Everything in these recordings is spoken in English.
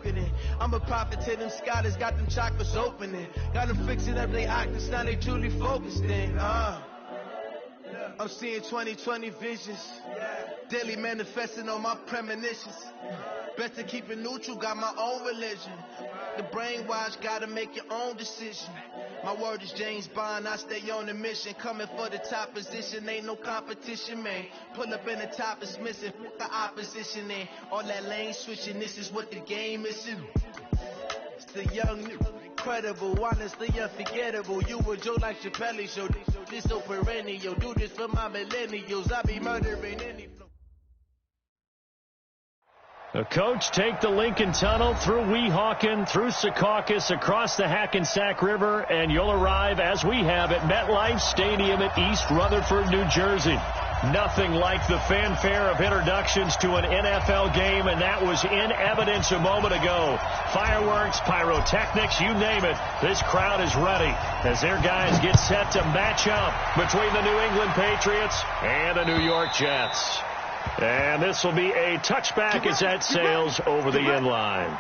soaking it. I'm a prophet to them scholars, got them chakras opening. Got them fixing up their octaves, now they truly focused in. I'm seeing 2020 visions. Daily manifesting on my premonitions. Best to keep it neutral, got my own religion. The brainwash, gotta make your own decision. My word is James Bond, I stay on the mission. Coming for the top position, ain't no competition, man. Pull up in the top is missing, put the opposition in. All that lane switching, this is what the game is. It's the young, incredible, honestly unforgettable. You a Joe like Chappelle show, this so perennial. Do this for my millennials, I be murdering any flow. The coach take the Lincoln Tunnel through Weehawken, through Secaucus, across the Hackensack River, and you'll arrive, as we have, at MetLife Stadium at East Rutherford, New Jersey. Nothing like the fanfare of introductions to an NFL game, and that was in evidence a moment ago. Fireworks, pyrotechnics, you name it. This crowd is ready as their guys get set to match up between the New England Patriots and the New York Jets. And this will be a touchback as that sails over the end line.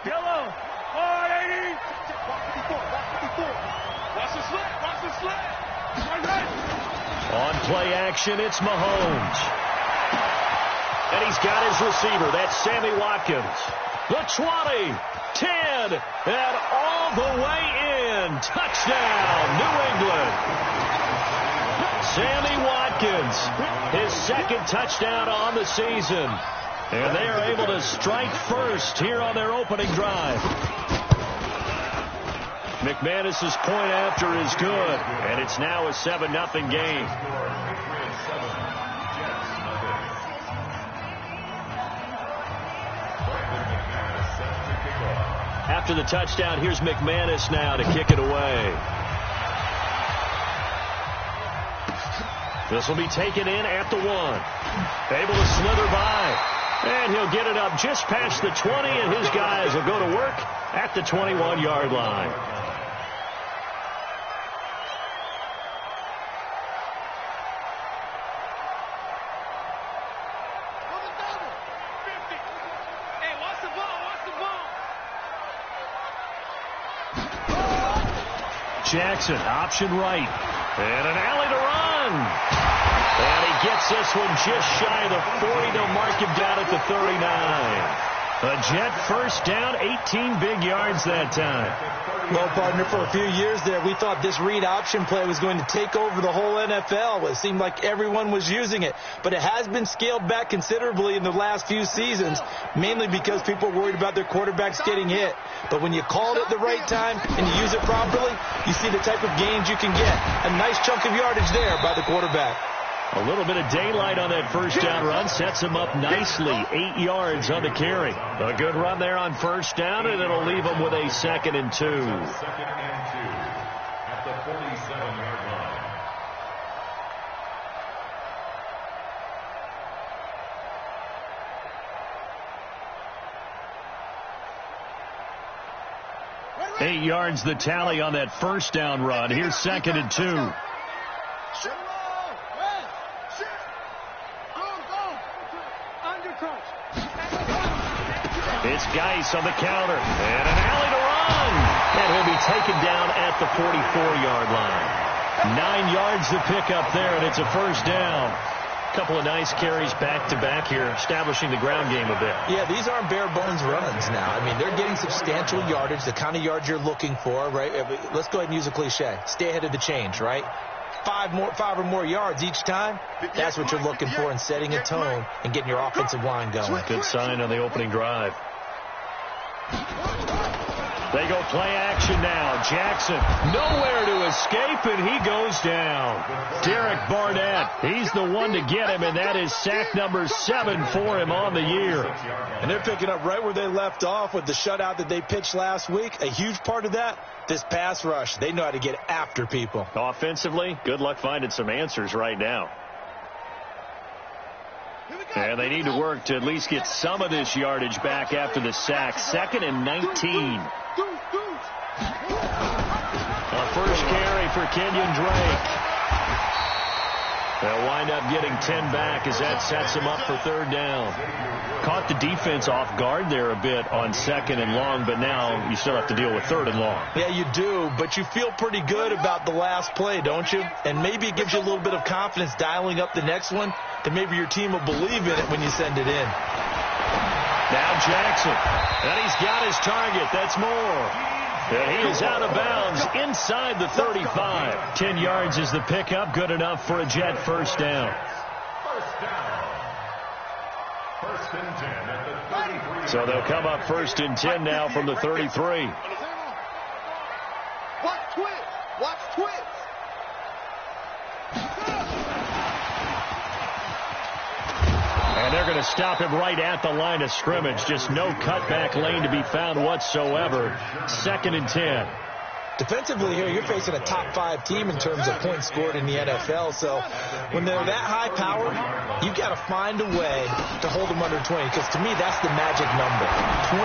Yellow, 480. Watch the slant, watch the slant. On play action, it's Mahomes. And he's got his receiver. That's Sammy Watkins. The 20, 10, and all the way in. Touchdown, New England. Sammy Watkins, his second touchdown on the season. And they are able to strike first here on their opening drive. McManus's point after is good, and it's now a 7-0 game. After the touchdown, here's McManus now to kick it away. This will be taken in at the 1. Able to slither by. And he'll get it up just past the 20, and his guys will go to work at the 21-yard line. Jackson, option right. And an alley to run. And he gets this one just shy of the 40. They'll mark him down at the 39. A Jet first down, 18 big yards that time. Well, partner, for a few years there, we thought this read option play was going to take over the whole NFL. It seemed like everyone was using it. But it has been scaled back considerably in the last few seasons, mainly because people are worried about their quarterbacks getting hit. But when you call it at the right time and you use it properly, you see the type of gains you can get. A nice chunk of yardage there by the quarterback. A little bit of daylight on that first down run sets him up nicely. 8 yards on the carry. A good run there on first down, and it'll leave him with a 2nd and 2. At the 47-yard line. 8 yards the tally on that first down run. Here's 2nd and 2. It's Geis on the counter. And an alley to run. And he'll be taken down at the 44-yard line. 9 yards to pick up there, and it's a first down. A couple of nice carries back-to-back here, establishing the ground game a bit. Yeah, these aren't bare-bones runs now. I mean, they're getting substantial yardage, the kind of yards you're looking for, right? Let's go ahead and use a cliche. Stay ahead of the change, right? 5 or more yards each time, that's what you're looking for in setting a tone and getting your offensive line going. Good sign on the opening drive. They go play action now. Jackson nowhere to escape, and he goes down. Derek Barnett, he's the one to get him, and that is sack number 7 for him on the year. And they're picking up right where they left off with the shutout that they pitched last week. A huge part of that, this pass rush. They know how to get after people. Offensively, good luck finding some answers right now. And they need to work to at least get some of this yardage back after the sack. 2nd and 19. for Kenyon Drake. They'll wind up getting 10 back as that sets him up for third down. Caught the defense off guard there a bit on second and long, but now you still have to deal with third and long. Yeah, you do, but you feel pretty good about the last play, don't you? And maybe it gives you a little bit of confidence dialing up the next one, that maybe your team will believe in it when you send it in. Now Jackson, and he's got his target. That's more. And he is out of bounds inside the 35. 10 yards is the pickup. Good enough for a Jet first down. First down. First and 10 at the 33. So they'll come up first and 10 now from the 33. Watch twist. Watch twist. And they're going to stop him right at the line of scrimmage. Just no cutback lane to be found whatsoever. Second and 10. Defensively here, you're facing a top 5 team in terms of points scored in the NFL. So when they're that high powered, you've got to find a way to hold them under 20. Because to me, that's the magic number.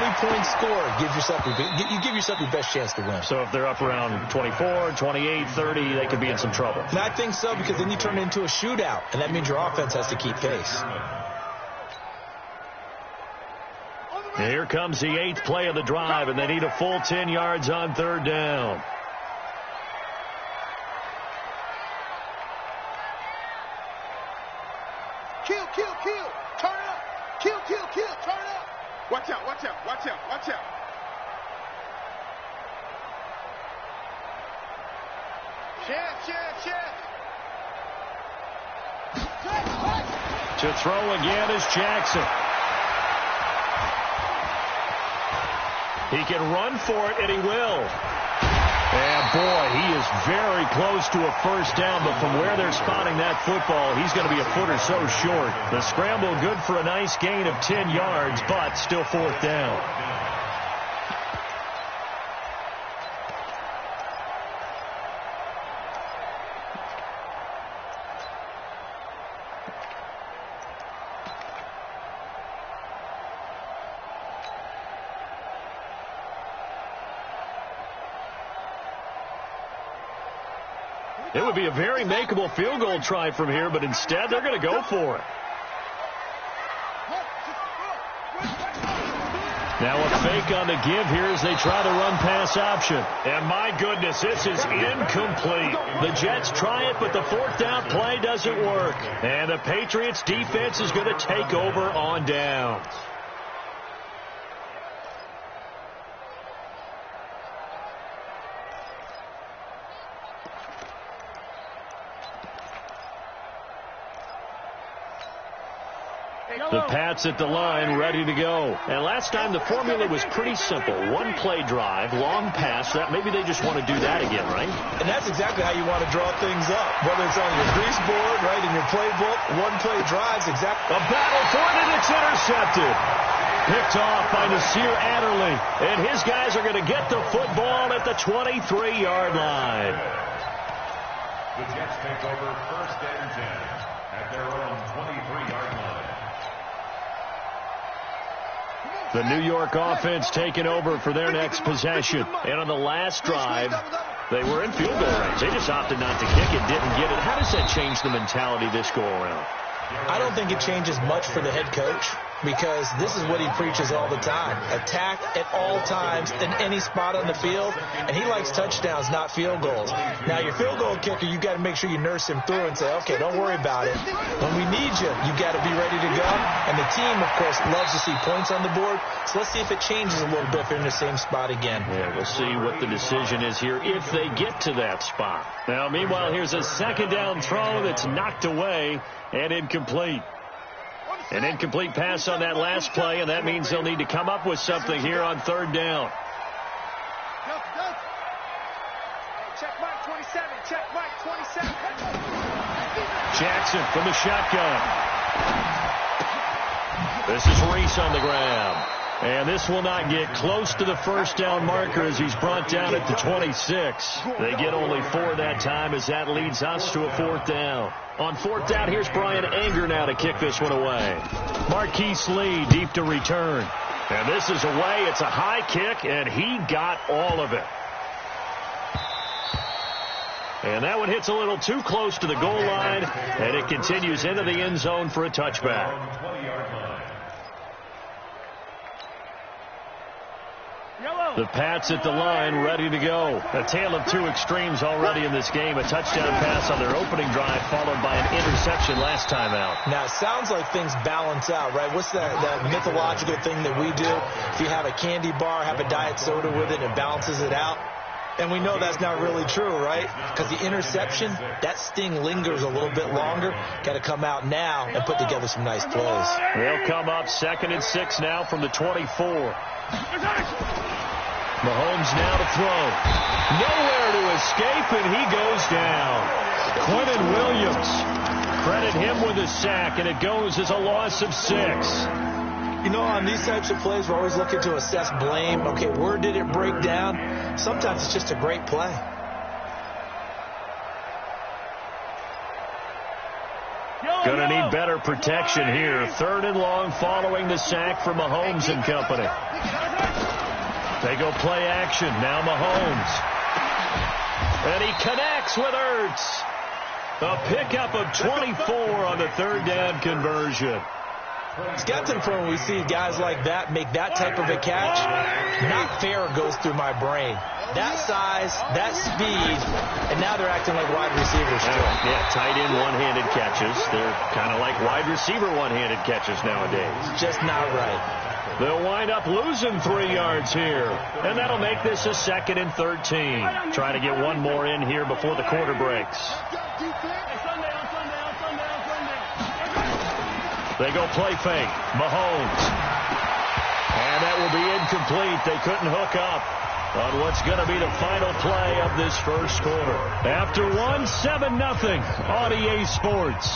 20 points scored gives yourself you give yourself your best chance to win. So if they're up around 24, 28, 30, they could be in some trouble. And I think so, because then you turn it into a shootout, and that means your offense has to keep pace. Here comes the 8th play of the drive, and they need a full 10 yards on third down. Kill. Turn up. Kill. Turn up. Watch out. Chef. To throw again is Jackson. He can run for it, and he will. And, boy, he is very close to a first down, but from where they're spotting that football, he's going to be a foot or so short. The scramble good for a nice gain of 10 yards, but still fourth down. It would be a very makeable field goal try from here, but instead they're going to go for it. Now a fake on the give here as they try the run-pass option. And my goodness, this is incomplete. The Jets try it, but the fourth down play doesn't work. And the Patriots defense is going to take over on downs. The Pats at the line, ready to go. And last time the formula was pretty simple. One play drive, long pass. That maybe they just want to do that again, right? And that's exactly how you want to draw things up. Whether it's on your grease board, right, in your playbook, one play drives, exactly. A battle for it, and it's intercepted. Picked off by Nasir Adderley. And his guys are going to get the football at the 23-yard line. The Jets take over first and 10 at their own 23-yard line. The New York offense taking over for their next possession. And on the last drive, they were in field goal range. They just opted not to kick it, didn't get it. How does that change the mentality this go around? I don't think it changes much for the head coach, because this is what he preaches all the time. Attack at all times in any spot on the field, and he likes touchdowns, not field goals. Now, your field goal kicker, you've got to make sure you nurse him through and say, okay, don't worry about it. When we need you, you've got to be ready to go. And the team, of course, loves to see points on the board. So let's see if it changes a little bit if they're in the same spot again. Yeah, we'll see what the decision is here if they get to that spot. Now, meanwhile, here's a second down throw that's knocked away and incomplete. An incomplete pass on that last play, and that means they'll need to come up with something here on third down. Check Mike 27. Check Mike 27. Jackson from the shotgun. This is Reese on the ground. And this will not get close to the first down marker as he's brought down at the 26. They get only 4 that time as that leads us to a fourth down. On fourth down, here's Brian Anger now to kick this one away. Marquise Lee deep to return. And this is away. It's a high kick, and he got all of it. And that one hits a little too close to the goal line, and it continues into the end zone for a touchback. The Pats at the line, ready to go. A tale of two extremes already in this game. A touchdown pass on their opening drive, followed by an interception last time out. Now, it sounds like things balance out, right? What's that mythological thing that we do? If you have a candy bar, have a diet soda with it, it balances it out. And we know that's not really true, right? Because the interception, that sting lingers a little bit longer. Got to come out now and put together some nice plays. They'll come up 2nd and 6 now from the 24. Mahomes now to throw. Nowhere to escape, and he goes down. Quentin Williams. Credit him with a sack, and it goes as a loss of 6. You know, on these types of plays, we're always looking to assess blame. Okay, where did it break down? Sometimes it's just a great play. Gonna need better protection here. 3rd and long following the sack from Mahomes and company. They go play action. Now Mahomes. And he connects with Ertz. A pickup of 24 on the 3rd down conversion. It's got to the point when we see guys like that make that type of a catch. Not fair goes through my brain. That size, that speed, and now they're acting like wide receivers still. Yeah, tight end one-handed catches. They're kind of like wide receiver one-handed catches nowadays. Just not right. They'll wind up losing 3 yards here. And that'll make this a 2nd and 13. Trying to get one more in here before the quarter breaks. They go play fake. Mahomes. And that will be incomplete. They couldn't hook up on what's going to be the final play of this first quarter. After one, 7-0 on EA Sports.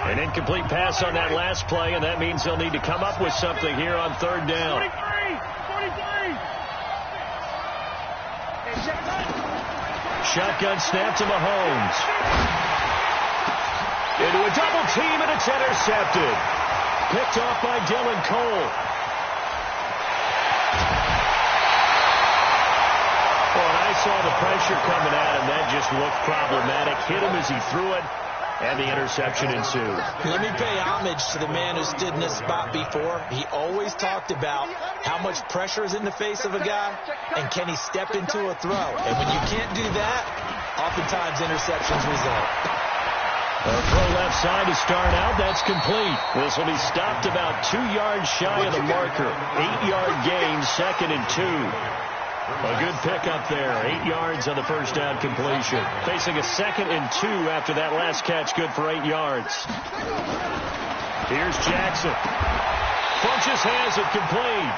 An incomplete pass on that last play, and that means they'll need to come up with something here on 3rd down. 43. Shotgun snap to Mahomes. Into a double team, and it's intercepted. Picked off by Dylan Cole. Well, and I saw the pressure coming at him. That just looked problematic. Hit him as he threw it. And the interception ensued. Let me pay homage to the man who stood in this spot before. He always talked about how much pressure is in the face of a guy, and can he step into a throw. And when you can't do that, oftentimes interceptions result. A throw left side to start out. That's complete. This will be stopped about 2 yards shy of the marker. 8-yard gain, 2nd and 2. A good pickup there. 8 yards on the first down completion. Facing a 2nd and 2 after that last catch. Good for 8 yards. Here's Jackson. Funches has it complete.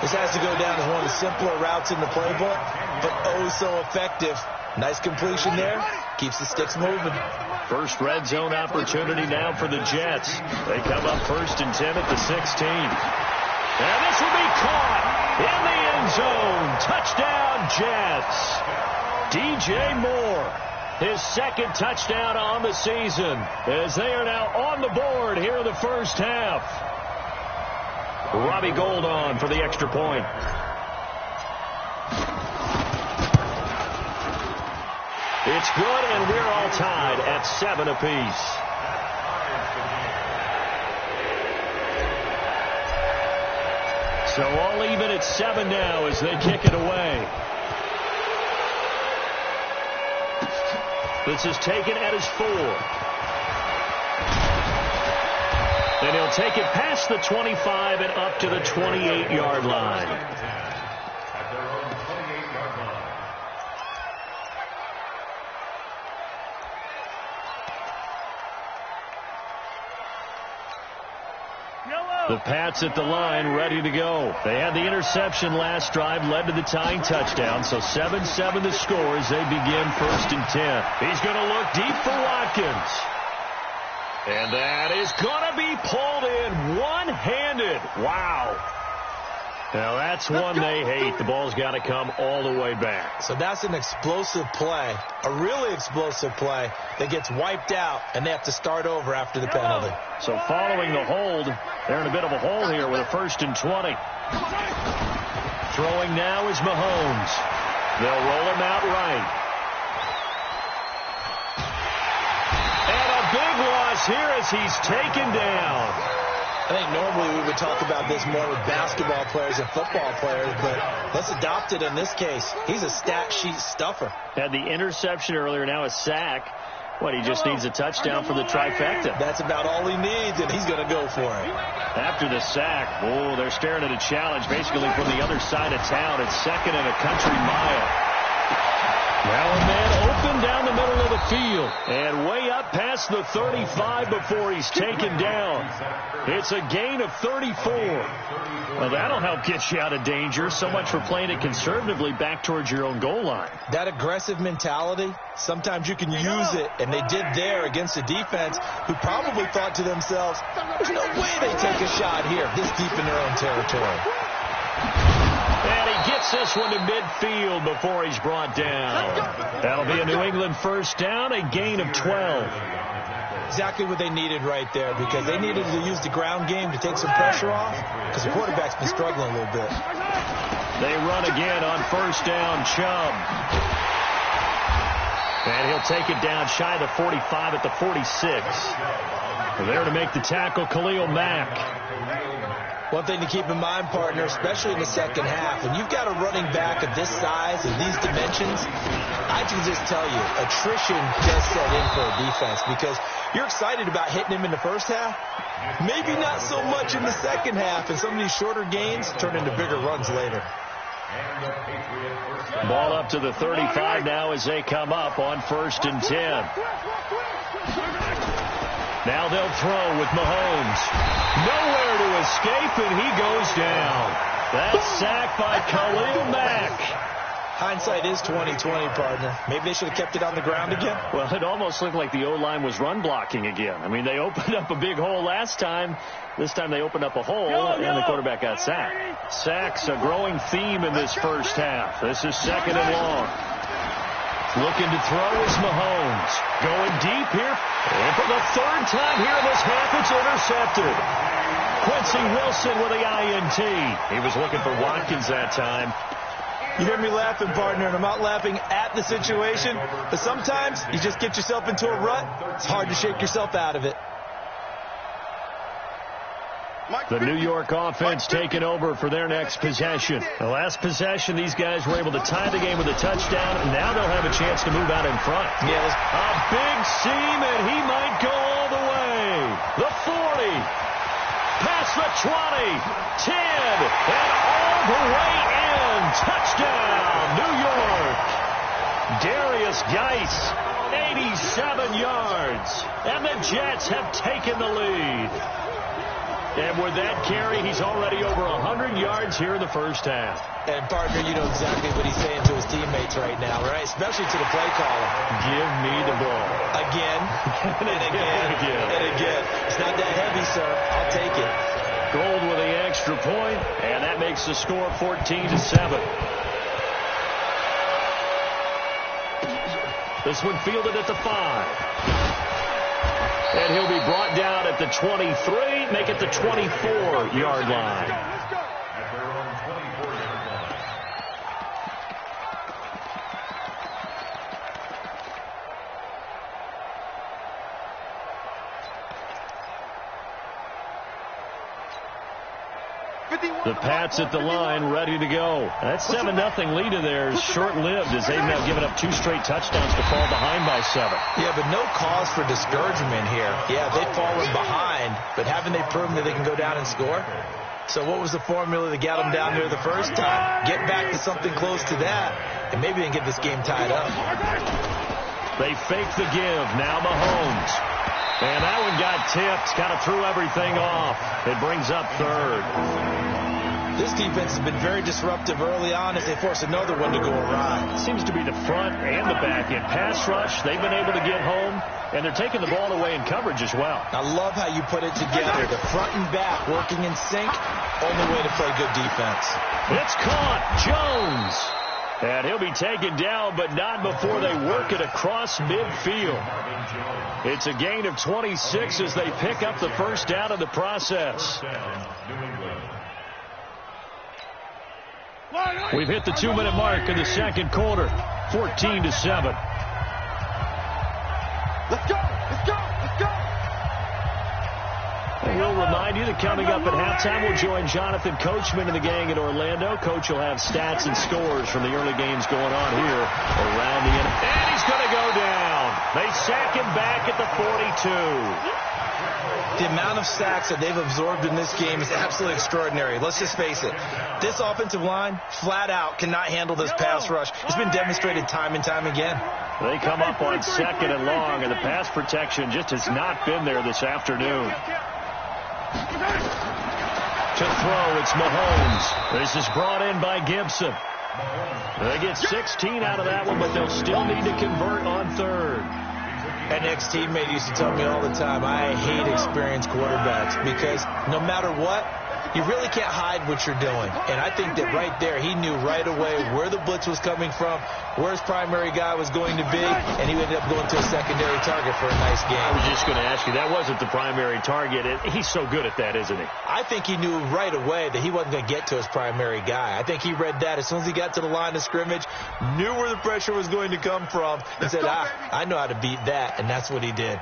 This has to go down as one of the simpler routes in the playbook, but oh so effective. Nice completion there. Keeps the sticks moving. First red zone opportunity now for the Jets. They come up 1st and 10 at the 16. And this will be caught in the end zone. Touchdown, Jets. DJ Moore, his 2nd touchdown on the season, as they are now on the board here in the first half. Robbie Gould on for the extra point. It's good, and we're all tied at 7 apiece. So all even at 7 now as they kick it away. This is taken at his 4. And he'll take it past the 25 and up to the 28-yard line. The Pats at the line, ready to go. They had the interception last drive, led to the tying touchdown. So 7-7 the score as they begin 1st and 10. He's going to look deep for Watkins. And that is going to be pulled in one-handed. Wow. Now that's one they hate. The ball's got to come all the way back. So that's an explosive play, a really explosive play that gets wiped out, and they have to start over after the penalty. So following the hold, they're in a bit of a hole here with a 1st and 20. Throwing now is Mahomes. They'll roll him out right. And a big loss here as he's taken down. I think normally we would talk about this more with basketball players and football players, but let's adopt it in this case. He's a stat sheet stuffer. Had the interception earlier, now a sack. What, he just needs a touchdown for the trifecta. That's about all he needs, and he's going to go for it. After the sack, oh, they're staring at a challenge basically from the other side of town. It's 2nd and a country mile. Now a man open down the middle of the field and way up past the 35 before he's taken down. It's a gain of 34. Well, that'll help get you out of danger. So much for playing it conservatively back towards your own goal line. That aggressive mentality, sometimes you can use it, and they did there against a defense who probably thought to themselves, there's no way they take a shot here this deep in their own territory. And he gets this one to midfield before he's brought down. That'll be a New England 1st down, a gain of 12. Exactly what they needed right there, because they needed to use the ground game to take some pressure off, because the quarterback's been struggling a little bit. They run again on 1st down, Chubb. And he'll take it down shy of the 45 at the 46. There to make the tackle, Khalil Mack. One thing to keep in mind, partner, especially in the second half, when you've got a running back of this size and these dimensions, I can just tell you, attrition does set in for a defense, because you're excited about hitting him in the first half. Maybe not so much in the second half, and some of these shorter gains turn into bigger runs later. Ball up to the 35 now as they come up on 1st and 10. Now they'll throw with Mahomes. Nowhere to escape, and he goes down. That's sacked by Khalil Mack. Hindsight is 20/20, partner. Maybe they should have kept it on the ground again. Well, it almost looked like the O-line was run blocking again. I mean, they opened up a big hole last time. This time they opened up a hole, and the quarterback got sacked. Sacks a growing theme in this first half. This is 2nd and long. Looking to throw is Mahomes. Going deep here. And for the 3rd time here in this half, it's intercepted. Quincy Wilson with the INT. He was looking for Watkins that time. You hear me laughing, partner, and I'm not laughing at the situation, but sometimes you just get yourself into a rut. It's hard to shake yourself out of it. The New York offense taking over for their next possession. The last possession, these guys were able to tie the game with a touchdown, and now they'll have a chance to move out in front. Yes. A big seam, and he might go all the way. The 40, past the 20, 10, and all the way in. Touchdown, New York. Darius Geis, 87 yards, and the Jets have taken the lead. And with that carry, he's already over 100 yards here in the first half. And, partner, you know exactly what he's saying to his teammates right now, right? Especially to the play caller. Give me the ball. Again, and again, and again. It's not that heavy, sir. I'll take it. Gold with the extra point, and that makes the score 14-7. This one fielded at the 5. And he'll be brought down at the 23, make it the 24-yard line. The Pats at the line, ready to go. That 7-0 lead of theirs short-lived as they've now given up 2 straight touchdowns to fall behind by 7. Yeah, but no cause for discouragement here. Yeah, they've fallen behind, but haven't they proven that they can go down and score? So what was the formula that got them down here the first time? Get back to something close to that, and maybe they can get this game tied up. They fake the give. Now Mahomes. And that one got tipped. Kind of threw everything off. It brings up 3rd. This defense has been very disruptive early on as they force another one to go awry. Seems to be the front and the back end. Pass rush, they've been able to get home, and they're taking the ball away in coverage as well. I love how you put it together. The front and back working in sync. Only way to play good defense. It's caught. Jones. And he'll be taken down, but not before they work it across midfield. It's a gain of 26 as they pick up the first down in the process. We've hit the 2-minute mark in the second quarter. 14-7. Let's go! Let's go! Let's go! And we'll remind you that coming up at halftime, we'll join Jonathan Coachman and the gang in Orlando. Coach will have stats and scores from the early games going on here around the end. And he's going to go down. They sack him back at the 42. The amount of sacks that they've absorbed in this game is absolutely extraordinary. Let's just face it. This offensive line, flat out, cannot handle this pass rush. It's been demonstrated time and time again. They come up on 2nd and long, and the pass protection just has not been there this afternoon. To throw, it's Mahomes. This is brought in by Gibson. They get 16 out of that one, but they'll still need to convert on 3rd. An ex-teammate used to tell me all the time, I hate experienced quarterbacks because no matter what, you really can't hide what you're doing. And I think that right there, he knew right away where the blitz was coming from, where his primary guy was going to be, and he ended up going to a secondary target for a nice game. I was just going to ask you, that wasn't the primary target. He's so good at that, isn't he? I think he knew right away that he wasn't going to get to his primary guy. I think he read that as soon as he got to the line of scrimmage, knew where the pressure was going to come from, and said, I know how to beat that, and that's what he did.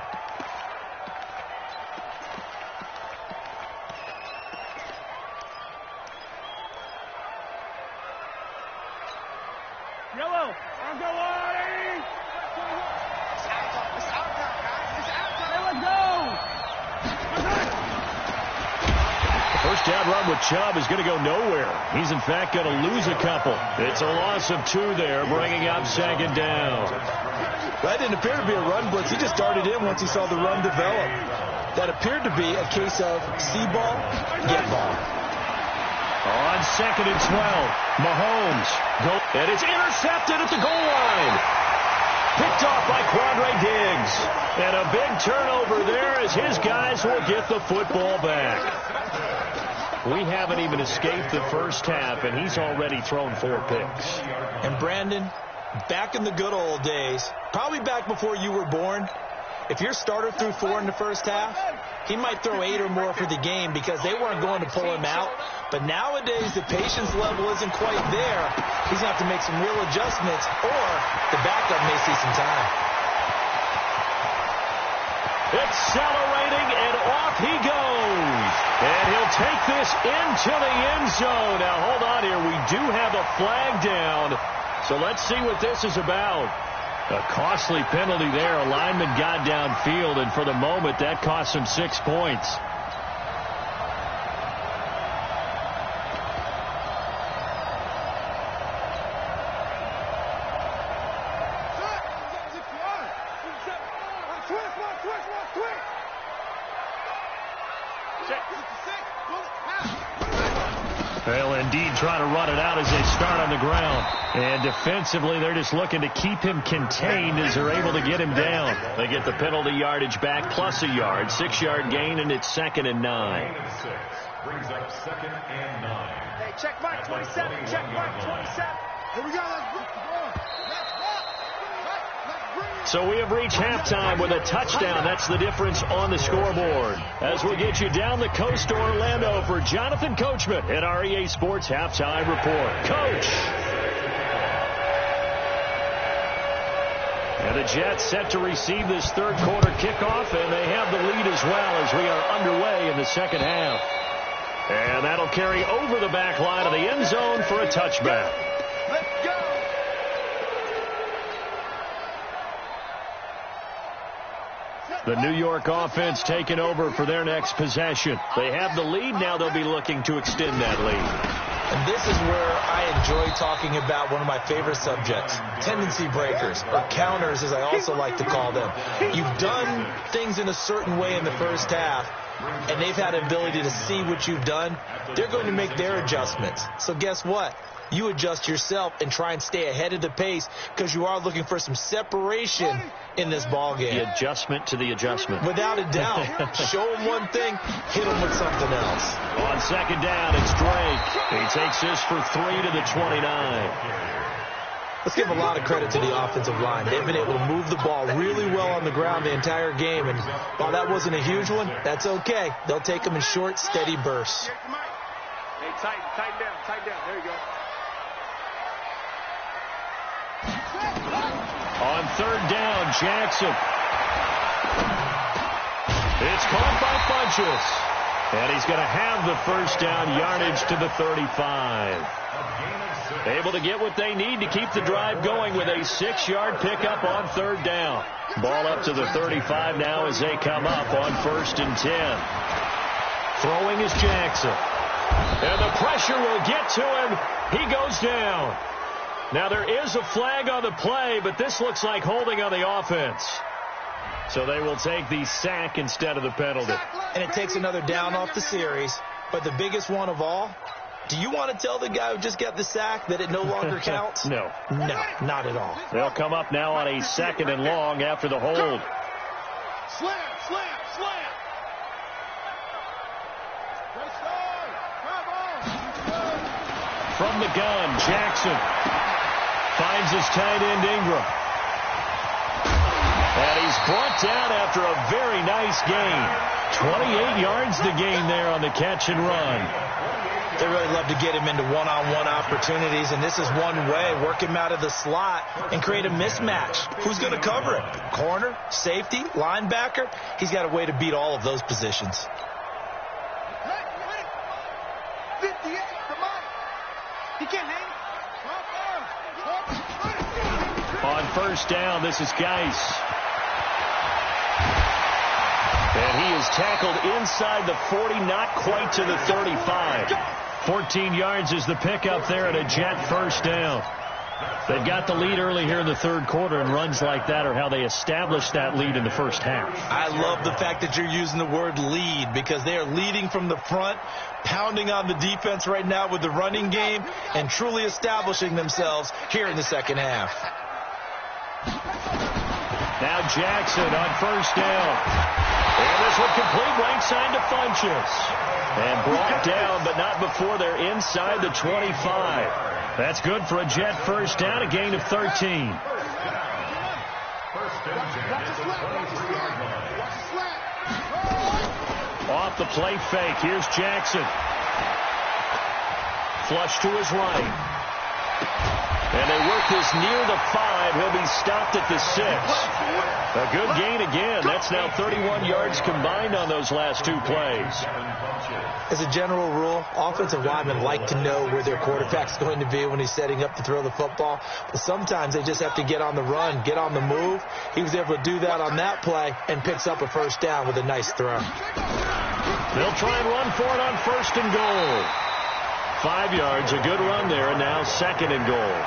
Yellow, I'm going! It's out now, guys. It's out now. Let's go! First down run with Chubb is going to go nowhere. He's, in fact, going to lose a couple. It's a loss of 2 there, bringing up 2nd down. That didn't appear to be a run blitz. He just darted in once he saw the run develop. That appeared to be a case of see ball, get ball. On 2nd and 12, Mahomes. And it's intercepted at the goal line. Picked off by Quandre Diggs. And a big turnover there as his guys will get the football back. We haven't even escaped the first half, and he's already thrown 4 picks. And Brandon, back in the good old days, probably back before you were born, if your starter threw 4 in the first half, he might throw 8 or more for the game because they weren't going to pull him out. But nowadays, the patience level isn't quite there. He's going to have to make some real adjustments, or the backup may see some time. Accelerating, and off he goes. And he'll take this into the end zone. Now, hold on here. We do have a flag down. So let's see what this is about. A costly penalty there. A lineman got downfield, and for the moment, that cost him 6 points. They'll indeed try to run it out as they start on the ground. And defensively, they're just looking to keep him contained as they're able to get him down. They get the penalty yardage back plus a yard. 6-yard gain, and it's 2nd and 9. Brings up 2nd and 9. Hey, check mark 27. Check mark 27. Here we go. Let's go. So we have reached halftime with a touchdown. That's the difference on the scoreboard. As we get you down the coast to Orlando for Jonathan Coachman at our EA Sports Halftime Report. Coach! And the Jets set to receive this 3rd quarter kickoff, and they have the lead as well as we are underway in the 2nd half. And that'll carry over the back line of the end zone for a touchback. Let's go! The New York offense taking over for their next possession. They have the lead. Now they'll be looking to extend that lead. And this is where I enjoy talking about one of my favorite subjects, tendency breakers, or counters as I also like to call them. You've done things in a certain way in the first half, and they've had an ability to see what you've done. They're going to make their adjustments. So guess what? you adjust yourself and try and stay ahead of the pace because you are looking for some separation in this ball game. The adjustment to the adjustment. Without a doubt. Show him one thing, hit him with something else. On second down, it's Drake. He takes this for 3 to the 29. Let's give a lot of credit to the offensive line. They've been able to move the ball really well on the ground the entire game. And while that wasn't a huge one, that's okay. They'll take them in short, steady bursts. Hey, tighten down. There you go. On third down, Jackson. It's caught by Funchess. And he's going to have the first down, yardage to the 35. Able to get what they need to keep the drive going with a 6-yard pickup on third down. Ball up to the 35 now as they come up on 1st and 10. Throwing is Jackson. And the pressure will get to him. He goes down. Now there is a flag on the play, but this looks like holding on the offense. So they will take the sack instead of the penalty. And it takes another down off the series. But the biggest one of all, do you want to tell the guy who just got the sack that it no longer counts? No. No, not at all. They'll come up now on a 2nd and long after the hold. Slam. From the gun, Jackson finds his tight end Ingram. And he's brought down after a very nice gain. 28 yards to gain there on the catch and run. They really love to get him into one-on-one opportunities, and this is one way, work him out of the slot and create a mismatch. Who's going to cover it? Corner, safety, linebacker? He's got a way to beat all of those positions. 58 for Mike. He can't hang. On first down, this is Geis. And he is tackled inside the 40, not quite to the 35. 14 yards is the pickup there and a Jet first down. They've got the lead early here in the third quarter, and runs like that are how they established that lead in the first half. I love the fact that you're using the word lead because they are leading from the front, pounding on the defense right now with the running game, and truly establishing themselves here in the second half. Now Jackson on first down. And this one complete right side to Funchess. And brought down, but not before they're inside the 25. That's good for a Jet first down, a gain of 13. First and 10 at the 23-yard line. Off the play fake, here's Jackson. Flush to his right. And they work this near the 5. He'll be stopped at the 6. A good gain again. That's now 31 yards combined on those last 2 plays. As a general rule, offensive linemen like to know where their quarterback's going to be when he's setting up to throw the football. But sometimes they just have to get on the run, get on the move. He was able to do that on that play and picks up a first down with a nice throw. They'll try and run for it on 1st and goal. 5 yards, a good run there, and now 2nd and goal.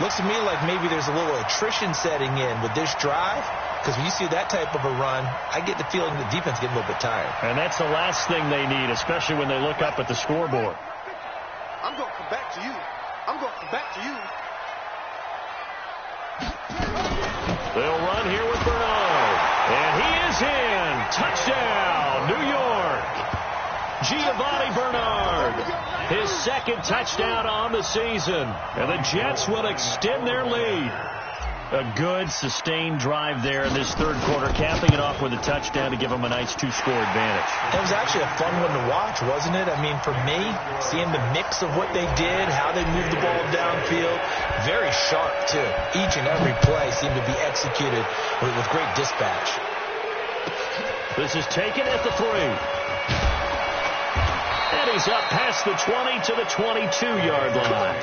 Looks to me like maybe there's a little attrition setting in with this drive, because when you see that type of a run, I get the feeling the defense getting a little bit tired. And that's the last thing they need, especially when they look up at the scoreboard. I'm going to come back to you. They'll run here with Bernard. And he is in. Touchdown, New York. Giovanni Bernard. His 2nd touchdown on the season. And the Jets will extend their lead. A good, sustained drive there in this third quarter, capping it off with a touchdown to give them a nice 2-score advantage. It was actually a fun one to watch, wasn't it? I mean, for me, seeing the mix of what they did, how they moved the ball downfield, very sharp, too. Each and every play seemed to be executed with great dispatch. This is taken at the 3. And he's up past the 20 to the 22-yard line.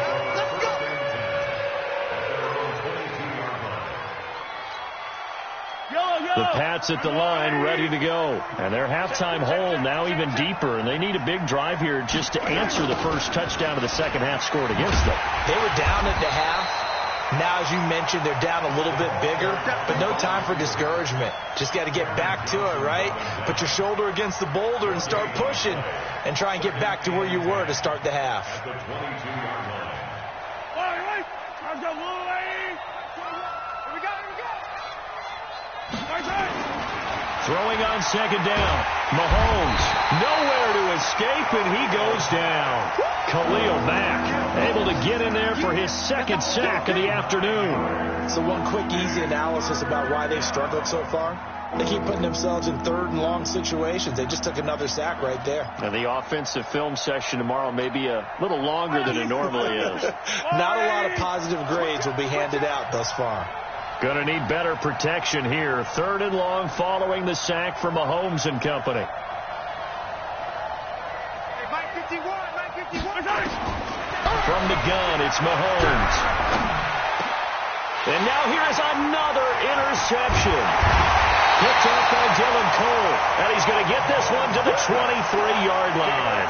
The Pats at the line, ready to go. And their halftime hold now even deeper, and they need a big drive here just to answer the first touchdown of the second half scored against them. They were down at the half. Now, as you mentioned, they're down a little bit bigger, but no time for discouragement. Just got to get back to it, right? Put your shoulder against the boulder and start pushing and try and get back to where you were to start the half. Throwing on second down. Mahomes nowhere to escape, and he goes down. Khalil Mack able to get in there for his second sack of the afternoon. So one quick, easy analysis about why they've struggled so far. They keep putting themselves in third and long situations. They just took another sack right there. Now the offensive film session tomorrow may be a little longer than it normally is. Not a lot of positive grades will be handed out thus far. Going to need better protection here. Third and long following the sack for Mahomes and company. From the gun, it's Mahomes. And now here's another interception. Picked up by Dylan Cole. And he's going to get this one to the 23-yard line.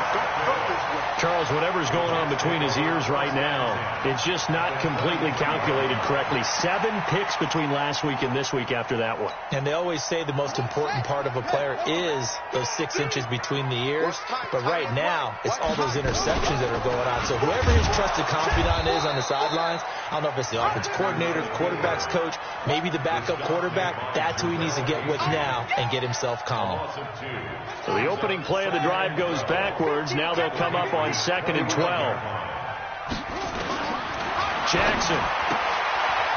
Charles, whatever's going on between his ears right now, it's just not completely calculated correctly. 7 picks between last week and this week after that one. And they always say the most important part of a player is those 6 inches between the ears. But right now, it's all those interceptions that are going on. So whoever his trusted confidant is on the sidelines, I don't know if it's the offensive coordinator, the quarterback's coach, maybe the backup quarterback, that's who he needs to get with now and get himself calm. So the opening play of the drive goes backwards. Now they'll come up on 2nd and 12. Jackson.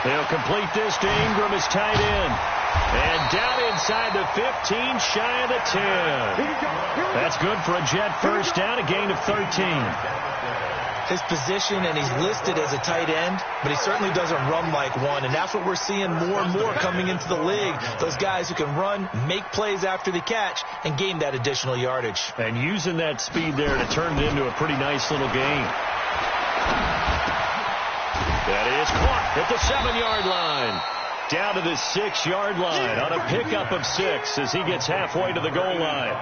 They'll complete this to Ingram as tight end. And down inside the 15, shy of the 10. That's good for a Jet first down, a gain of 13. His position, and he's listed as a tight end, but he certainly doesn't run like one, and that's what we're seeing more and more coming into the league. Those guys who can run, make plays after the catch, and gain that additional yardage. And using that speed there to turn it into a pretty nice little gain. That is caught at the 7-yard line. Down to the 6-yard line on a pickup of 6 as he gets halfway to the goal line.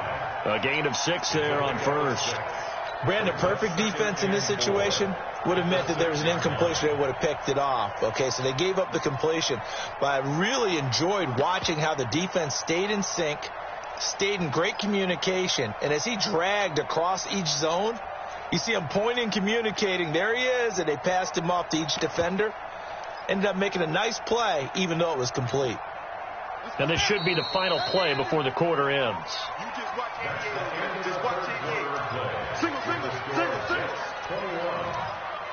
A gain of 6 there on first. Brandon, perfect defense in this situation would have meant that there was an incompletion. They would have picked it off. Okay, so they gave up the completion. But I really enjoyed watching how the defense stayed in sync, stayed in great communication. And as he dragged across each zone, you see him pointing, communicating. There he is, and they passed him off to each defender. Ended up making a nice play, even though it was complete. And this should be the final play before the quarter ends. You just watch it. Just watch it. Single. 21.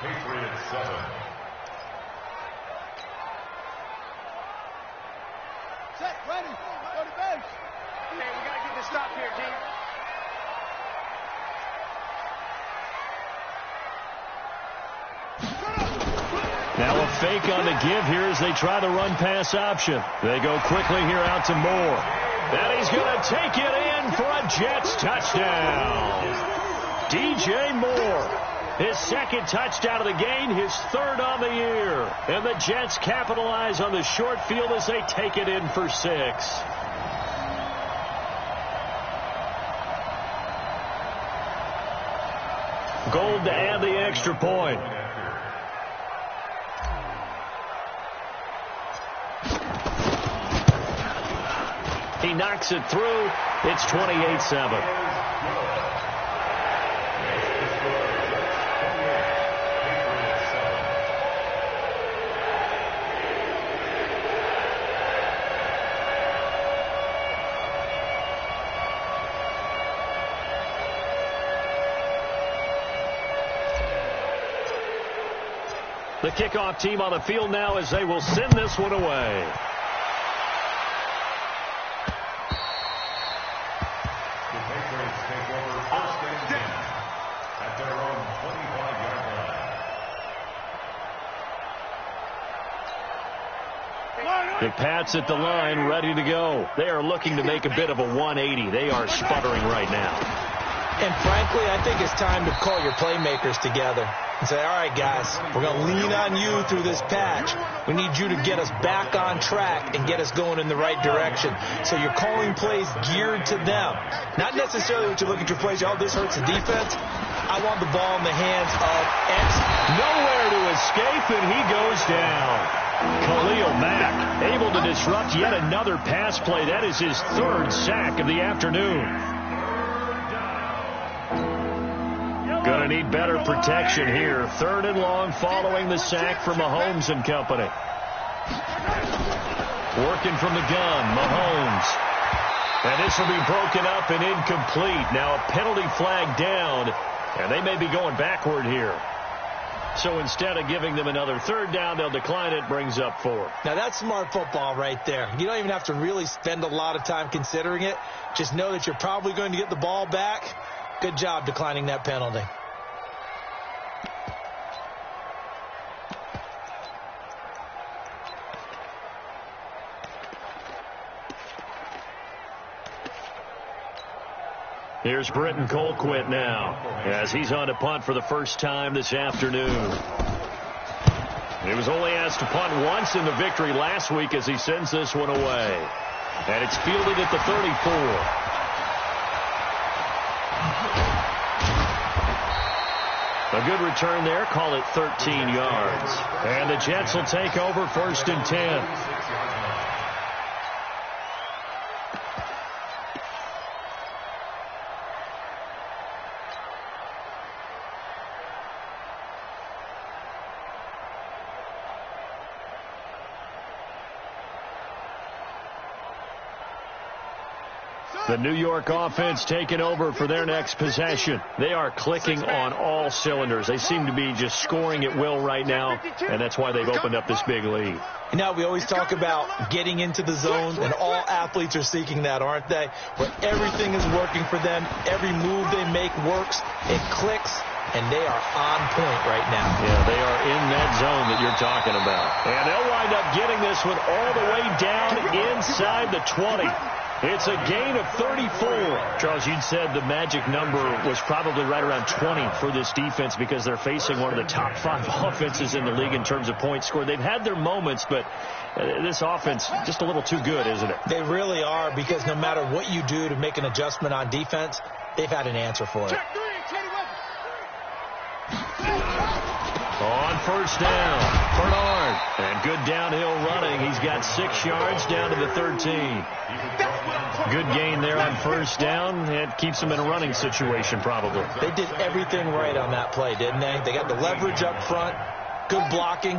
Patriots 7. Set, ready. Go to base. Hey, we got to get this stop here, D. Now a fake on the give here as they try the run-pass option. They go quickly here out to Moore. And he's going to take it in for a Jets touchdown. DJ Moore, his second touchdown of the game, his third on the year. And the Jets capitalize on the short field as they take it in for 6. Gold to add the extra point. He knocks it through. It's 28-7. The kickoff team on the field now as they will send this one away. The Patriots take over first and 10 at their own 25-yard line. The Pats at the line, ready to go. They are looking to make a bit of a 180. They are sputtering right now. And frankly, I think it's time to call your playmakers together and say, all right, guys, we're going to lean on you through this patch. We need you to get us back on track and get us going in the right direction. So you're calling plays geared to them. Not necessarily what you look at your plays, oh, this hurts the defense. I want the ball in the hands of X. Nowhere to escape, and he goes down. Khalil Mack able to disrupt yet another pass play. That is his third sack of the afternoon. Going to need better protection here. Third and long following the sack from Mahomes and company. Working from the gun, Mahomes. And this will be broken up and incomplete. Now a penalty flag down, and they may be going backward here. So instead of giving them another third down, they'll decline it, brings up 4. Now that's smart football right there. You don't even have to really spend a lot of time considering it. Just know that you're probably going to get the ball back. Good job declining that penalty. Here's Britton Colquitt now, as he's on to punt for the first time this afternoon. He was only asked to punt once in the victory last week as he sends this one away. And it's fielded at the 34. A good return there, call it 13 yards. And the Jets will take over 1st and 10. The New York offense taking over for their next possession. They are clicking on all cylinders. They seem to be just scoring at will right now, and that's why they've opened up this big lead. You know, we always talk about getting into the zone, and all athletes are seeking that, aren't they? Where everything is working for them. Every move they make works. It clicks, and they are on point right now. Yeah, they are in that zone that you're talking about. And they'll wind up getting this one all the way down inside the 20. It's a gain of 34. Charles, you'd said the magic number was probably right around 20 for this defense because they're facing one of the top 5 offenses in the league in terms of points scored. They've had their moments, but this offense just a little too good, isn't it? They really are, because no matter what you do to make an adjustment on defense, they've had an answer for it. On 1st down, Bernard. And good downhill running. He's got 6 yards down to the 13. Good gain there on 1st down. It keeps him in a running situation probably. They did everything right on that play, didn't they? They got the leverage up front, good blocking,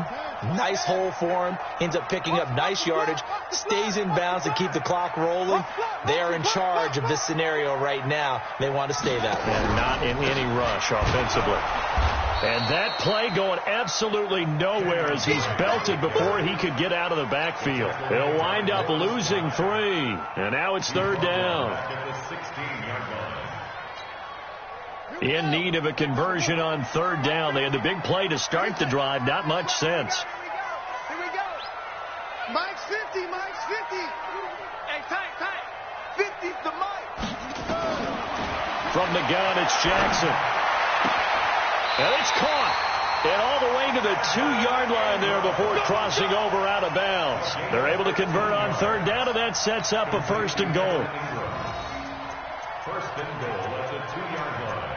nice hole for him, ends up picking up nice yardage, stays in bounds to keep the clock rolling. They are in charge of this scenario right now. They want to stay that way. And not in any rush offensively. And that play going absolutely nowhere as he's belted before he could get out of the backfield. He'll wind up losing 3. And now it's 3rd down. In need of a conversion on 3rd down. They had the big play to start the drive. Not much sense. Here we go. Mike's 50. Mike's 50. Hey, tight. 50's the Mike. From the gun, it's Jackson. And it's caught. And all the way to the 2-yard line there before crossing over out of bounds. They're able to convert on 3rd down, and that sets up a 1st and goal. 1st and goal at the 2-yard line.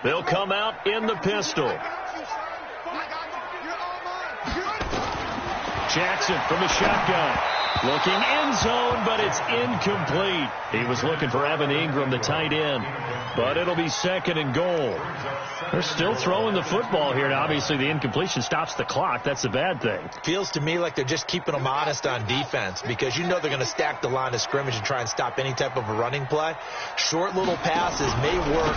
They'll come out in the pistol. Jackson from the shotgun. Looking end zone, but it's incomplete. He was looking for Evan Ingram, the tight end. But it'll be 2nd and goal. They're still throwing the football here. Now, obviously, the incompletion stops the clock. That's the bad thing. Feels to me like they're just keeping them honest on defense, because you know they're going to stack the line of scrimmage and try and stop any type of a running play. Short little passes may work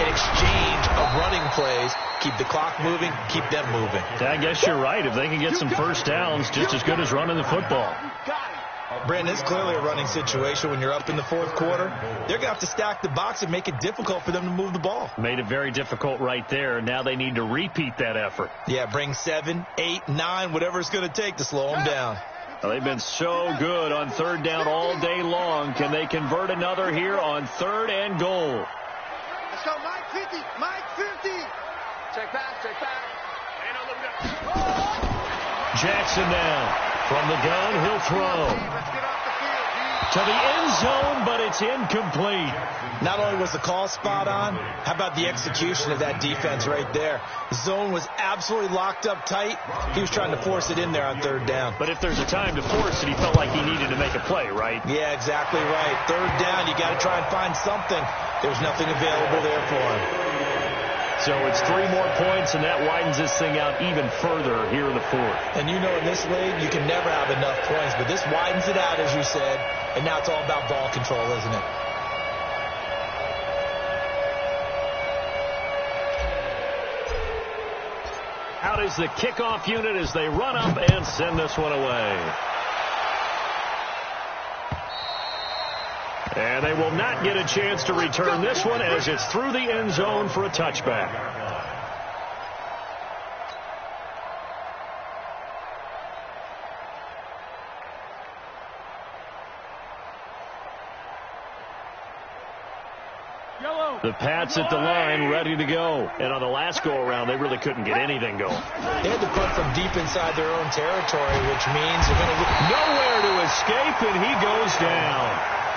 in exchange of running plays. Keep the clock moving, keep them moving. I guess you're right. If they can get some 1st downs, just as good as running the football. Brandon, it's clearly a running situation when you're up in the 4th quarter. They're going to have to stack the box and make it difficult for them to move the ball. Made it very difficult right there. Now they need to repeat that effort. Yeah, bring 7, 8, 9, whatever it's going to take to slow them down. Well, they've been so good on 3rd down all day long. Can they convert another here on 3rd and goal? Let's go, Mike 50. Mike 50. Check back. Ain't no looking up. Jackson now. From the gun, he'll throw. to the end zone, but it's incomplete. Not only was the call spot on, how about the execution of that defense right there? The zone was absolutely locked up tight. He was trying to force it in there on third down. But if there's a time to force it, he felt like he needed to make a play, right? Yeah, exactly right. Third down, you got to try and find something. There's nothing available there for him. So it's 3 more points, and that widens this thing out even further here in the fourth. And you know in this league, you can never have enough points, but this widens it out, as you said, and now it's all about ball control, isn't it? Out is the kickoff unit as they run up and send this one away. And they will not get a chance to return this one as it's through the end zone for a touchback. The Pats at the line, ready to go. And on the last go-around, they really couldn't get anything going. They had to punt from deep inside their own territory, which means they're going to nowhere to escape, and he goes down.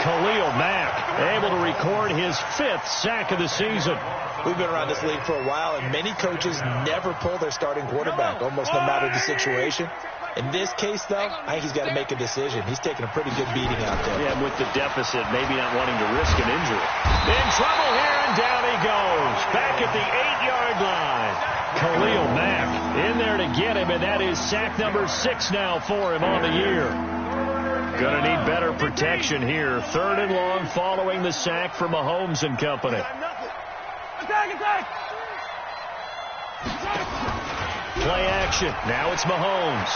Khalil Mack able to record his 5th sack of the season. We've been around this league for a while, and many coaches never pull their starting quarterback, almost no matter the situation. In this case, though, I think he's got to make a decision. He's taking a pretty good beating out there. Yeah, with the deficit, maybe not wanting to risk an injury. In trouble here, and down he goes. Back at the 8-yard line. Khalil Mack in there to get him, and that is sack number 6 now for him on the year. Going to need better protection here. 3rd and long following the sack from Mahomes and company. Play action. Now it's Mahomes.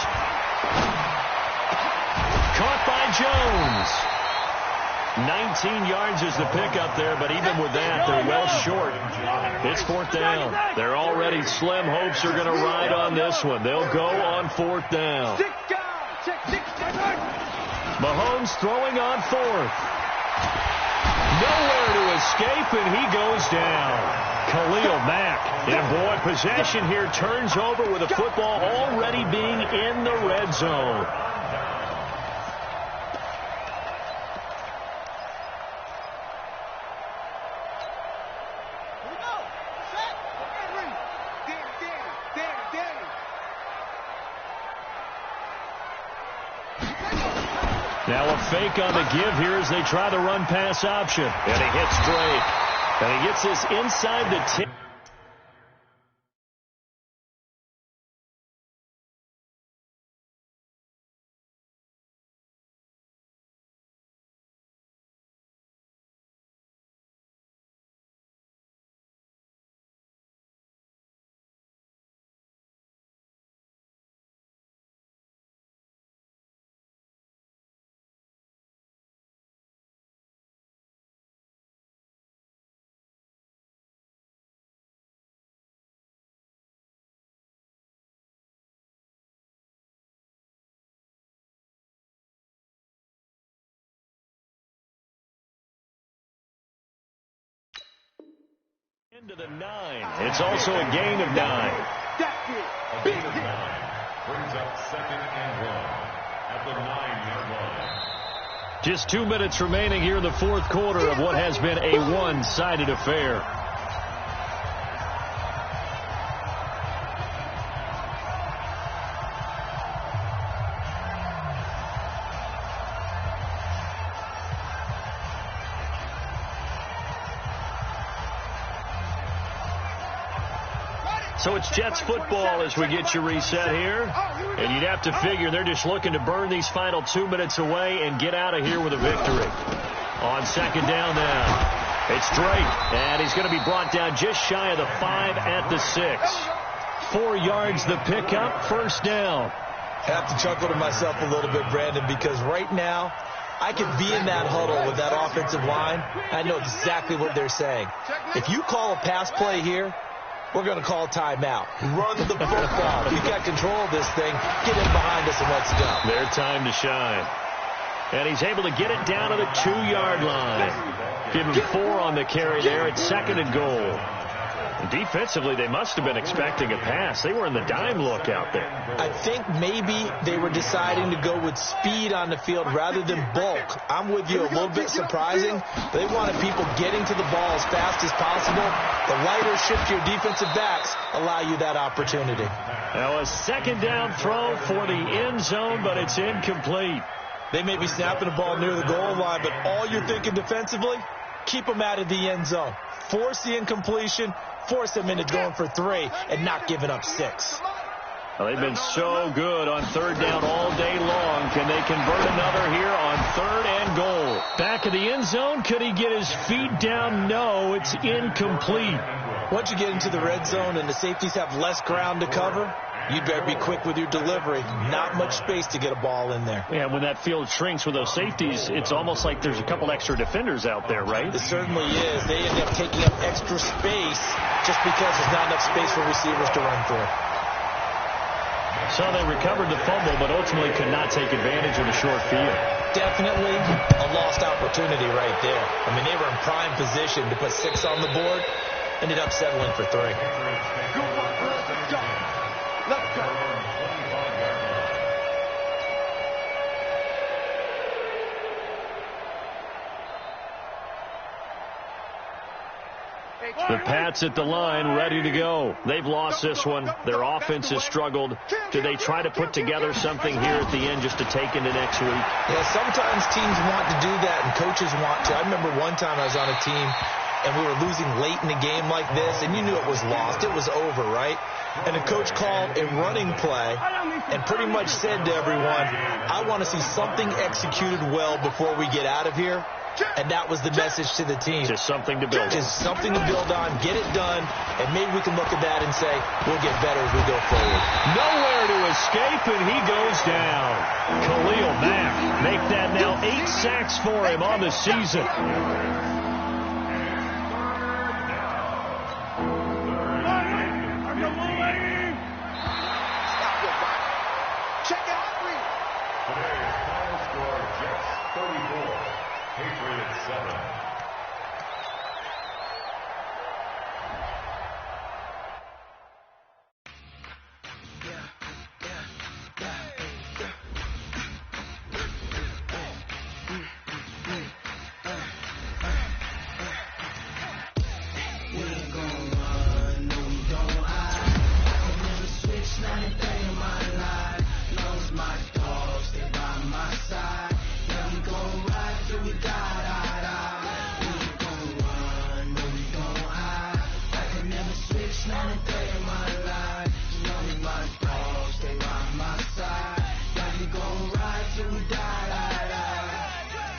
Caught by Jones. 19 yards is the pickup there, but even with that, they're well short. It's 4th down. They're already slim. Hopes are going to ride on this one. They'll go on 4th down. Mahomes throwing on 4th. Nowhere to escape, and he goes down. Khalil Mack. And boy, possession here turns over with the football already being in the red zone. Now a fake on the give here as they try the run-pass option. And he hits Drake. And he gets this inside the 10. Into the 9. It's also a gain of 9. A gain of 9 brings up 2nd and 1 at the 9-yard line. Just 2 minutes remaining here in the 4th quarter of what has been a one-sided affair. So it's Jets football as we get you reset here. And you'd have to figure they're just looking to burn these final 2 minutes away and get out of here with a victory. On 2nd down now, it's Drake. And he's going to be brought down just shy of the 5 at the 6. 4 yards the pickup, 1st down. I have to chuckle to myself a little bit, Brandon, because right now I could be in that huddle with that offensive line. I know exactly what they're saying. If you call a pass play here, we're going to call timeout. Run the football. We've got control of this thing. Get in behind us and let's go. Their time to shine. And he's able to get it down to the 2-yard line. Give him 4 on the carry there at 2nd and goal. Defensively, they must have been expecting a pass. They were in the dime look out there. I think maybe they were deciding to go with speed on the field rather than bulk. I'm with you, a little bit surprising. They wanted people getting to the ball as fast as possible. The lighter shift to your defensive backs allow you that opportunity. Now a second down throw for the end zone, but it's incomplete. They may be snapping the ball near the goal line, but all you're thinking defensively, keep them out of the end zone. Force the incompletion, force them into going for 3 and not giving up 6. Well, they've been so good on third down all day long. Can they convert another here on 3rd and goal? Back of the end zone. Could he get his feet down? No, it's incomplete. Once you get into the red zone and the safeties have less ground to cover, you better be quick with your delivery. Not much space to get a ball in there. Yeah, when that field shrinks with those safeties, it's almost like there's a couple extra defenders out there, right? It certainly is. They end up taking up extra space just because there's not enough space for receivers to run through. So they recovered the fumble, but ultimately could not take advantage of the short field. Definitely a lost opportunity right there. I mean, they were in prime position to put 6 on the board. Ended up settling for 3. Let's go. The Pats at the line, ready to go. They've lost this one. Their offense has struggled. Do they try to put together something here at the end just to take into next week? Yeah, sometimes teams want to do that and coaches want to. I remember one time I was on a team and we were losing late in a game like this, and you knew it was lost. It was over, right? And the coach called a running play and pretty much said to everyone, I want to see something executed well before we get out of here. And that was the message to the team. Just something to build on. Just something to build on, get it done, and maybe we can look at that and say, we'll get better as we go forward. Nowhere to escape, and he goes down. Khalil Mack make that now 8 sacks for him on the season. Check it out, please. Today's final score, Jets 34, Patriots 7.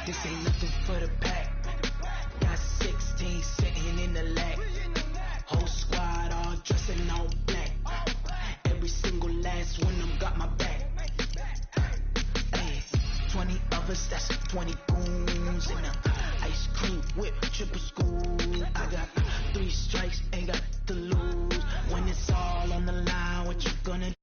This ain't nothing for the pack. Got 16 sitting in the lag. Whole squad all dressed in all black. Every single last one of them got my back. Hey, 20 of us, that's 20 goons in a ice cream whip, triple school. I got 3 strikes, ain't got to lose. When it's all on the line, what you gonna do?